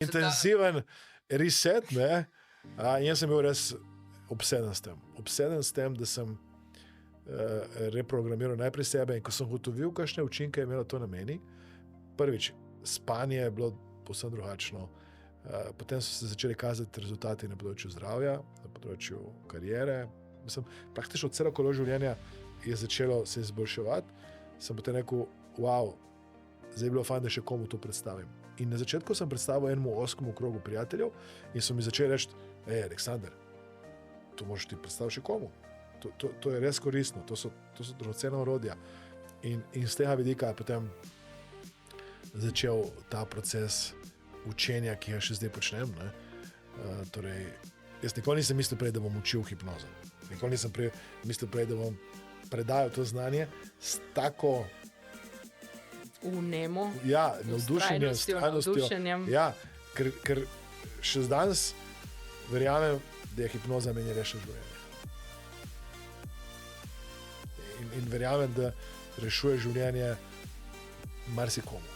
intenziven reset, ne? In jaz sem bil res obseden s tem. Obseden s tem, da sem reprogramiral najprej sebe in ko sem ugotovil, kakšne učinke je imelo to na meni, prvič, spanje je bilo povsem drugačno, potem so se začeli kazati rezultati na področju zdravja, na področju kariere, mislim, praktično celo kolo življenja je začelo se izboljševati, sem potem rekel, wow, zdaj je bilo fajn, da še komu to predstavim. In na začetku sem predstavil enemu ozkemu krogu prijateljev in so mi začeli reči, Aleksander, to moraš ti predstaviti še komu. To je res koristno, to so dragocena orodja. In z tega vidika je potem začel ta proces učenja, ki ga še zdaj počnem. Ne? Torej, jaz nikoli nisem mislil prej, da bom učil hipnozo. Nikoli nisem mislil prej, da bom predajal to znanje s tako vnemo, navdušenjem, navdušenjem. Ja, ker še danes verjamem, da je hipnoza meni rešila življenje. In verjamem, da rešuje življenje marsikomu.